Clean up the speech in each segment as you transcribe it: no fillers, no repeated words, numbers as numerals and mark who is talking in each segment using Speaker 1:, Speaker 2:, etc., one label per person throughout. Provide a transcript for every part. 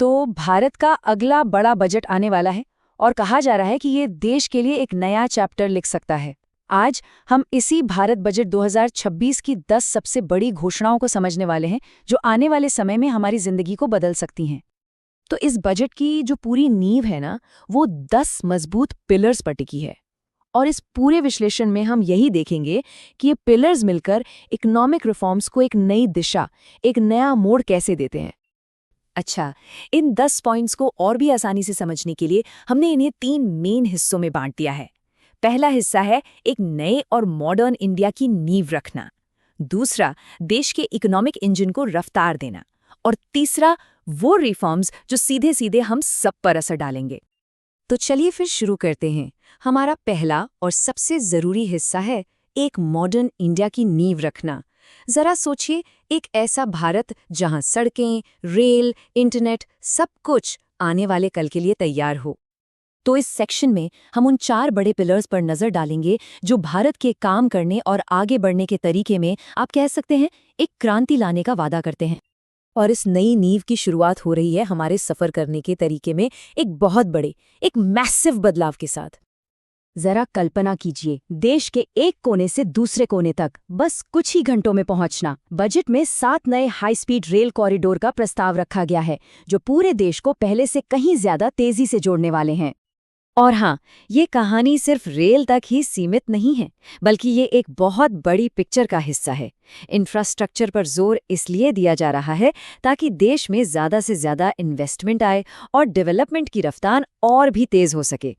Speaker 1: तो भारत का अगला बड़ा बजट आने वाला है और कहा जा रहा है कि ये देश के लिए एक नया चैप्टर लिख सकता है। आज हम इसी भारत बजट 2026 की 10 सबसे बड़ी घोषणाओं को समझने वाले हैं जो आने वाले समय में हमारी जिंदगी को बदल सकती हैं।
Speaker 2: तो इस बजट की जो पूरी नींव है ना, वो 10 मजबूत पिलर्स पर टिकी है। और इस पूरे विश्लेषण में हम यही देखेंगे कि ये पिलर्स मिलकर इकोनॉमिक रिफॉर्म्स को एक नई दिशा, एक नया मोड़ कैसे देते हैं। अच्छा, इन 10 पॉइंट्स को और भी आसानी से समझने के लिए हमने इन्हें 3 मेन हिस्सों में बांट दिया है। पहला हिस्सा है एक नए और मॉडर्न इंडिया की नींव रखना। दूसरा, देश के इकोनॉमिक इंजन को रफ्तार देना। और तीसरा, वो रिफॉर्म्स जो सीधे सीधे हम सब पर असर डालेंगे। तो चलिए फिर शुरू करते हैं। हमारा पहला और सबसे जरूरी हिस्सा है एक मॉडर्न इंडिया की नींव रखना। जरा सोचिए, एक ऐसा भारत जहां सड़कें, रेल, इंटरनेट सब कुछ आने वाले कल के लिए तैयार हो। तो इस सेक्शन में हम उन 4 बड़े पिलर्स पर नजर डालेंगे जो भारत के काम करने और आगे बढ़ने के तरीके में, आप कह सकते हैं, एक क्रांति लाने का वादा करते हैं। और इस नई नींव की शुरुआत हो रही है हमारे सफर करने के तरीके में एक बहुत बड़े, एक मैसिव बदलाव के साथ।
Speaker 1: जरा कल्पना कीजिए, देश के एक कोने से दूसरे कोने तक बस कुछ ही घंटों में पहुंचना। बजट में 7 नए हाई स्पीड रेल कॉरिडोर का प्रस्ताव रखा गया है जो पूरे देश को पहले से कहीं ज्यादा तेजी से जोड़ने वाले हैं।
Speaker 2: और हाँ, ये कहानी सिर्फ रेल तक ही सीमित नहीं है, बल्कि ये एक बहुत बड़ी पिक्चर का हिस्सा है। इंफ्रास्ट्रक्चर पर जोर इसलिए दिया जा रहा है ताकि देश में ज़्यादा से ज़्यादा इन्वेस्टमेंट आए और डेवलपमेंट की रफ्तार और भी तेज़ हो सके।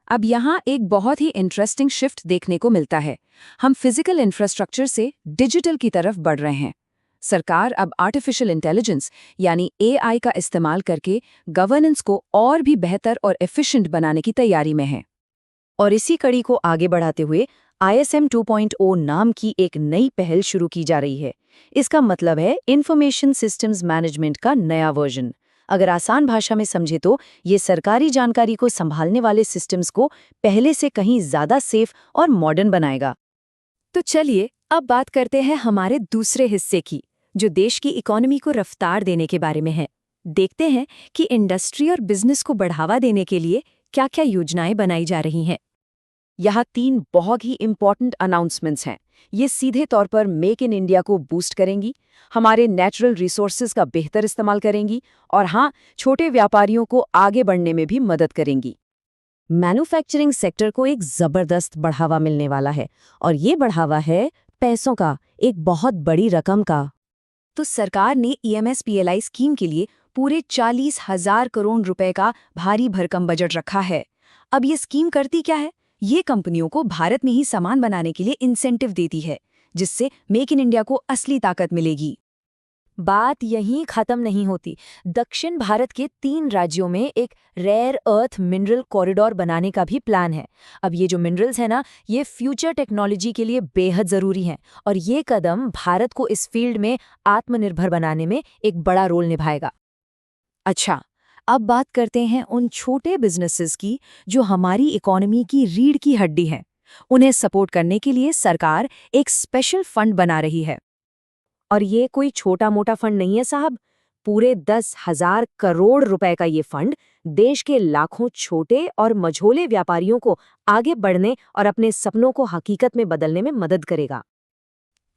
Speaker 1: अब यहाँ एक बहुत ही इंटरेस्टिंग शिफ्ट देखने को मिलता है। हम फिजिकल इंफ्रास्ट्रक्चर से डिजिटल की तरफ बढ़ रहे हैं। सरकार अब आर्टिफिशियल इंटेलिजेंस यानी एआई का इस्तेमाल करके गवर्नेंस को और भी बेहतर और एफिशिएंट बनाने की तैयारी में है।
Speaker 2: और इसी कड़ी को आगे बढ़ाते हुए ISM 2.0 नाम की एक नई पहल शुरू की जा रही है। इसका मतलब है इंफॉर्मेशन सिस्टम्स मैनेजमेंट का नया वर्जन। अगर आसान भाषा में समझे तो ये सरकारी जानकारी को संभालने वाले सिस्टम्स को पहले से कहीं ज्यादा सेफ और मॉडर्न बनाएगा। तो चलिए अब बात करते हैं हमारे दूसरे हिस्से की, जो देश की इकोनॉमी को रफ्तार देने के बारे में है। देखते हैं कि इंडस्ट्री और बिजनेस को बढ़ावा देने के लिए क्या-क्या योजनाएं बनाई जा रही हैं। यहाँ 3 बहुत ही इंपॉर्टेंट अनाउंसमेंट्स हैं। ये सीधे तौर पर मेक इन इंडिया को बूस्ट करेंगी, हमारे नेचुरल रिसोर्सेज का बेहतर इस्तेमाल करेंगी और हाँ, छोटे व्यापारियों को आगे बढ़ने में भी मदद करेंगी। मैन्युफैक्चरिंग सेक्टर को एक जबरदस्त बढ़ावा मिलने वाला है और ये बढ़ावा है पैसों का, एक बहुत बड़ी रकम का। तो सरकार ने EMS-PLI स्कीम के लिए पूरे 40,000 करोड़ रुपए का भारी भरकम बजट रखा है। अब ये स्कीम करती क्या है? ये कंपनियों को भारत में ही सामान बनाने के लिए इंसेंटिव देती है, जिससे मेक इन इंडिया को असली ताकत मिलेगी। बात यहीं खत्म नहीं होती। दक्षिण भारत के 3 राज्यों में एक रेयर अर्थ मिनरल कॉरिडोर बनाने का भी प्लान है। अब ये जो मिनरल्स है ना, ये फ्यूचर टेक्नोलॉजी के लिए बेहद जरूरी हैं और ये कदम भारत को इस फील्ड में आत्मनिर्भर बनाने में एक बड़ा रोल निभाएगा। अच्छा, अब बात करते हैं उन छोटे बिजनेसेस की जो हमारी इकोनॉमी की रीढ़ की हड्डी हैं। उन्हें सपोर्ट करने के लिए सरकार एक स्पेशल फंड बना रही है। और ये कोई छोटा मोटा फंड नहीं है साहब। पूरे 10,000 करोड़ रुपए का ये फंड देश के लाखों छोटे और मझोले व्यापारियों को आगे बढ़ने और अपने सपनों को हकीकत में बदलने में मदद करेगा।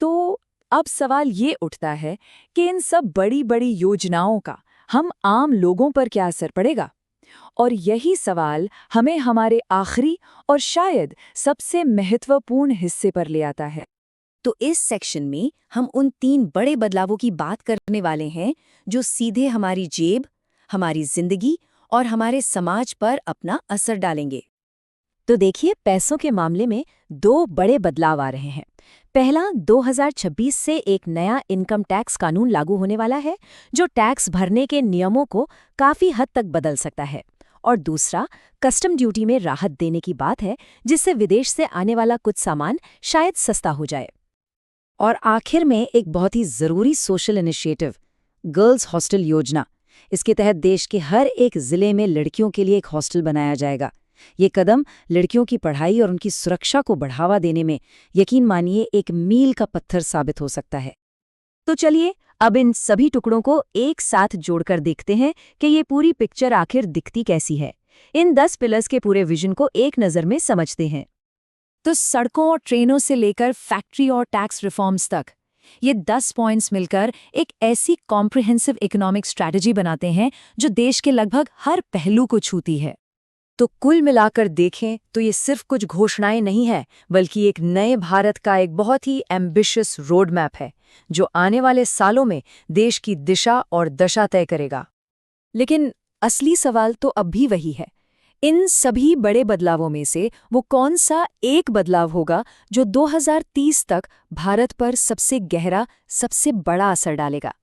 Speaker 1: तो अब सवाल ये उठता है कि इन सब बड़ी बड़ी योजनाओं का हम आम लोगों पर क्या असर पड़ेगा? और यही सवाल हमें हमारे आखिरी और शायद सबसे महत्वपूर्ण हिस्से पर ले आता है।
Speaker 2: तो इस सेक्शन में हम उन 3 बड़े बदलावों की बात करने वाले हैं जो सीधे हमारी जेब, हमारी जिंदगी और हमारे समाज पर अपना असर डालेंगे। तो देखिए, पैसों के मामले में 2 बड़े बदलाव आ रहे हैं। पहला, 2026 से एक नया इनकम टैक्स कानून लागू होने वाला है जो टैक्स भरने के नियमों को काफी हद तक बदल सकता है। और दूसरा, कस्टम ड्यूटी में राहत देने की बात है, जिससे विदेश से आने वाला कुछ सामान शायद सस्ता हो जाए। और आखिर में एक बहुत ही जरूरी सोशल इनिशिएटिव, गर्ल्स हॉस्टल योजना। इसके तहत देश के हर एक जिले में लड़कियों के लिए एक हॉस्टल बनाया जाएगा। ये कदम लड़कियों की पढ़ाई और उनकी सुरक्षा को बढ़ावा देने में, यकीन मानिए, एक मील का पत्थर साबित हो सकता है। तो चलिए अब इन सभी टुकड़ों को एक साथ जोड़कर देखते हैं कि ये पूरी पिक्चर आखिर दिखती कैसी है। इन 10 पिलर्स के पूरे विजन को एक नज़र में समझते हैं।
Speaker 1: तो सड़कों और ट्रेनों से लेकर फैक्ट्री और टैक्स रिफॉर्म्स तक ये 10 पॉइंट्स मिलकर एक ऐसी कॉम्प्रिहेंसिव इकोनॉमिक स्ट्रैटेजी बनाते हैं जो देश के लगभग हर पहलू को छूती है।
Speaker 2: तो कुल मिलाकर देखें तो ये सिर्फ कुछ घोषणाएं नहीं है, बल्कि एक नए भारत का एक बहुत ही एम्बिशियस रोड मैप है जो आने वाले सालों में देश की दिशा और दशा तय करेगा।
Speaker 1: लेकिन असली सवाल तो अब भी वही है, इन सभी बड़े बदलावों में से वो कौन सा एक बदलाव होगा जो 2030 तक भारत पर सबसे गहरा, सबसे बड़ा असर डालेगा।